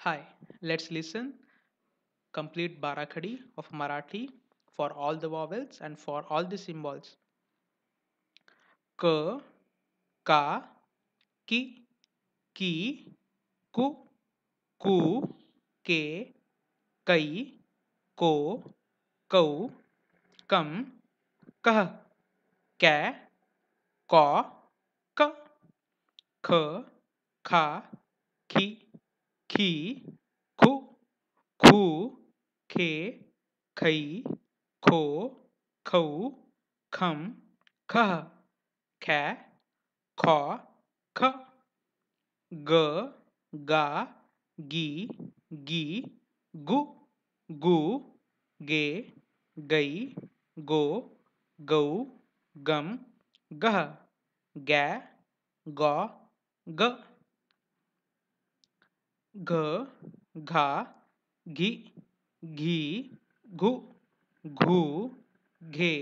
Hi, let's listen complete Barakhadi of Marathi for all the vowels and for all the symbols. K, ka, ki, ki, ku, ku, ke, kai, ko, kau, kam, kah, कै, कौ, क, ख, खा, खी, खी, खु, खू, खे, खई, खो, खऊ, खम, खह, खे, खौ, ख, ग, गा, गी, गी, गु, गु, गे, गई, गो, गऊ, गम, गह, gai, गौ, ग, घ, घा, घी, घी, घु, घू, घे,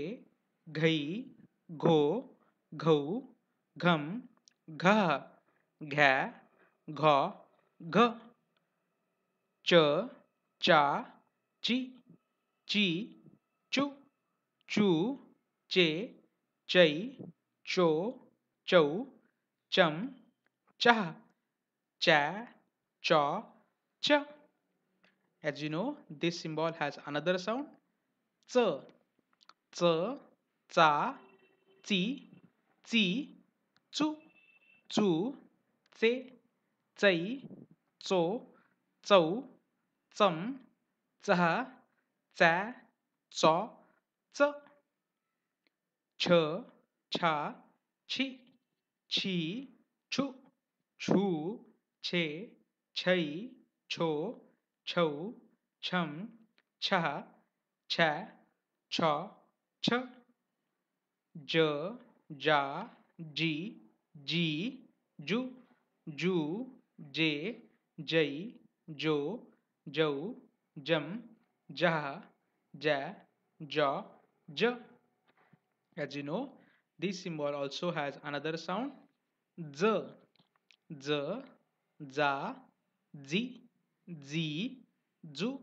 घई, घो, घऊ, घम, घह, घै, घौ, घ, च, चा, ची, ची, चू, चू, चे, चई, चो, चौ, चम, चह, चा, chaw, ch. As you know, this symbol has another sound. Ch, ch, cha, chi, chi, chu, chu, che, chai, cho, chau, cham, cha, cha, cho, ch, ch, cha, chi, chi, chu, chu, che, chai, cho, chou, chum, cha, cha, cha, ch, j, ja, ji, ji, ju, ju, je, jai, jo, jau, jam, jah, ja, ja, j. As you know, this symbol also has another sound. Z, z, za, zi, zi, zu,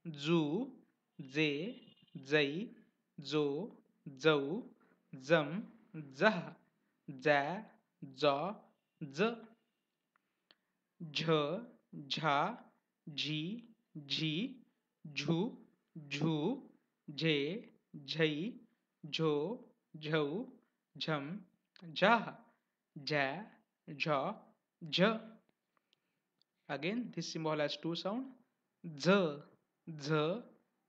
zu, ze, zai, zo, zau, zam, zah, za, za, z, झ, झा, झी, झी, झू, झू, झे, झई, झो, झौ, झम, झा, झा, झ, झ. Again, this symbol has two sound. Z, z,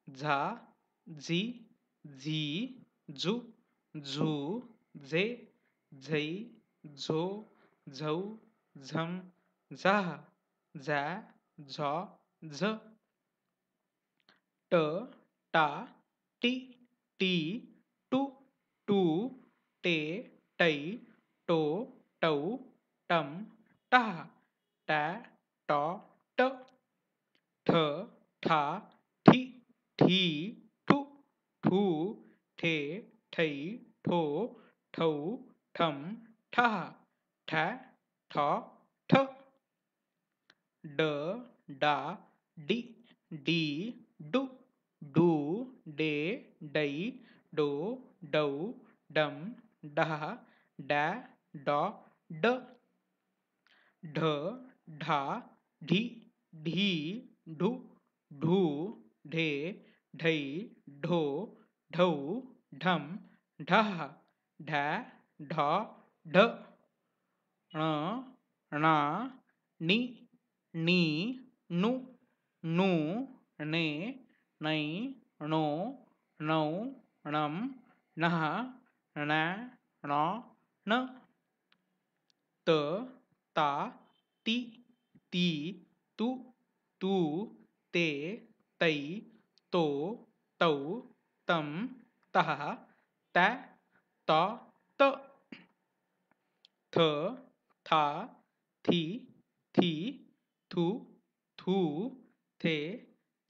Jha, झी, झी, झू, झू, झे, झई, झो, झौ, झम, झा, झा, झ, झ. ट, टा, टी, टी, टू, टू, टे, टै, टो, टौ, टम, टः, टै, टौ, ट, ठ, ठा, ठी, ठी, ठु, ठू, ठे, ठै, ठो, ठौ, ठम, ठः, ठै, ठ, ठ. ड, डा, डी, डी, डू, डू, डे, डै, डो, डौ, डम, डह, डै, डॉ, ड, ढ, ढा, ढी, ढी, ढू, ढू, ढे, ढई, ढो, ढौ, ढम, ढह, ढै, ढौ, ढ, ण, णा, नी, नी, नु, नु, ने, नै, नो, नौ, णम, नः, ण, ण, न, त, ता, ती, ती, तू, तू, ते, तै, तो, तौ, तम, तः, तं, त, त, थ, था, थी, थी, थू, थू, थे,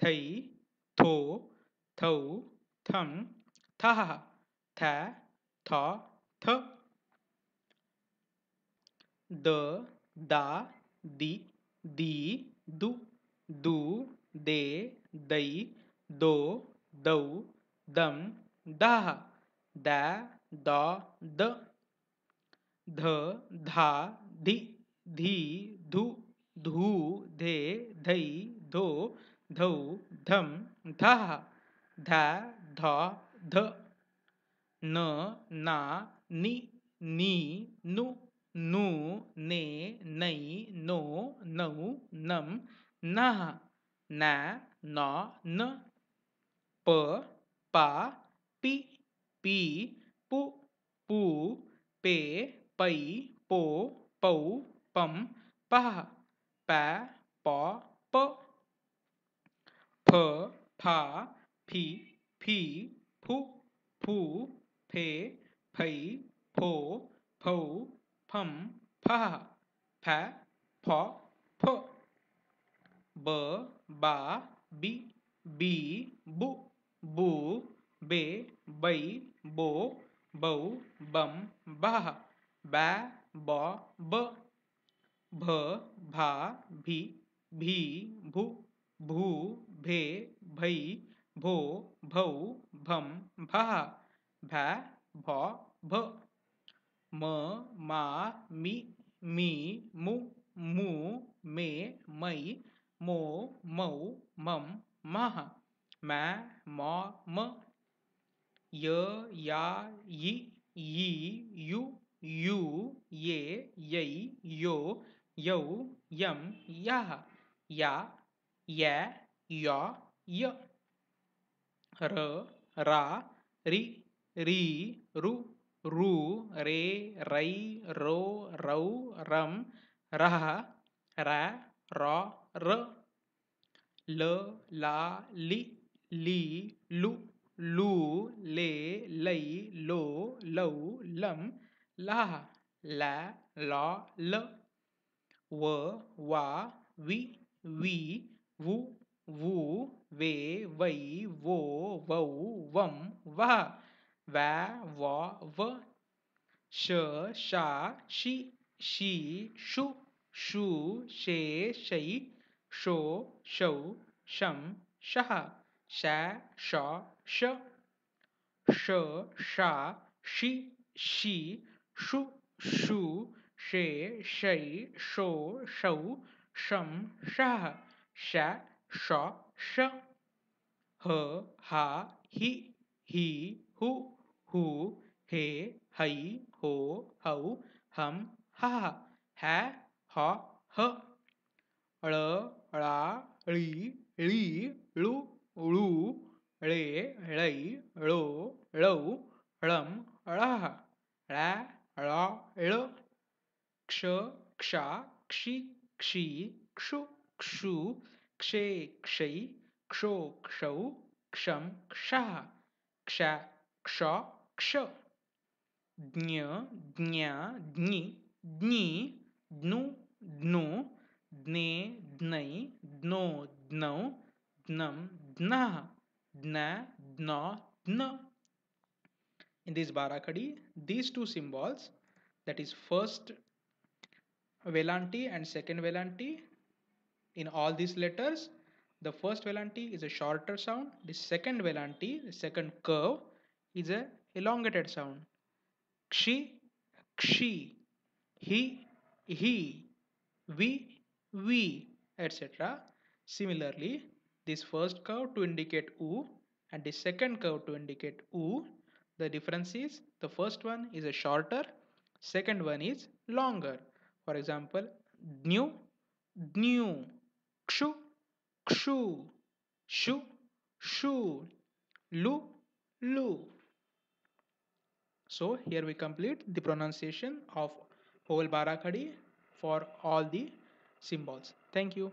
थई, थो, थौ, थम, थः, थ, थ, थ. द, दा, दी, दी, दू, दू, दे, दई, दो, दौ, दम, दाह, दा, द, द, ध, धा, धि, धी, धु, धू, धे, धई, धो, धौ, धम, धः, धा, ध, ध, न, ना, नि, नी, नु, नू, ने, नै, नो, नौ, नम, नः, ना, न, न, प, पा, पि, पी, पु, पू, पे, पै, पो, पौ, पम, पः, पै, प, प, फ, फा, फि, फी, फु, फू, फे, फै, फो, फौ, फम, फः, फै, फ, फ, ब, बा, बि, बी, बु, बू, बे, बै, बो, बौ, बम, बः, बै, ब, ब, भ, भा, भी, भी, भु, भू, भे, भई, भो, भौ, भम, भः, भै, भ, भ, म, मा, मि, मी, मु, मू, मे, मै, मो, मौ, मम, मः, मै, म, म, य, या, यि, यी, यु, यू, ये, यै, यो, यौ, यम, यः, या, य, य, य, र, रा, रि, री, रु, रू, रे, रै, रो, रौ, रम, रः, रै, र, र, ल, ला, लि, ली, लु, लू, ले, लै, लो, लौ, लम, लः, लै, ल, ल, व, वा, वि, वी, वु, वू, वे, वै, वो, वौ, वम, वः, वै, व, व, श, शा, शि, शी, षु, षू, शे, शै, शो, शौ, शं, शः, शै, श, श, श, शा, षि, शी, षु, षू, शे, शै, शो, शौ, शं, शः, श, ष, श, ह, हा, हि, ही, हु, हू, हे, है, हो, हौ, हम, हः, है, ह, ह, ळ, ळा, ळी, ळी, ळु, ळू, ळे, ळै, ळो, ळौ, ळम, ळः, ळै, ळ, ळ, क्ष,क्षा, क्षि, क्षी, क्षु, क्षू, क्षे, क्षै, क्षो, क्षौ, क्षम, क्षः, क्ष, क्ष, क्ष, ज्ञ, ज्ञा, ज्ञि, ज्ञी, ज्नु, ज्नु, ज्ने, ज्नै, ज्नो, ज्नौ, ज्नं, ज्नः, ज्ञ, ज्न, ज्न. In this Barakadi, these two symbols, that is first Velanti and second Velanti, in all these letters, the first Velanti is a shorter sound, the second Velanti, the second curve, is a elongated sound. Kshi, kshi, he, we, etc. Similarly, this first curve to indicate u and the second curve to indicate u, the difference is the first one is a shorter, second one is longer. For example, dnu, dnu, kshu, kshu, shu, shu, lu, lu. So here we complete the pronunciation of whole Barakhadi for all the symbols. Thank you.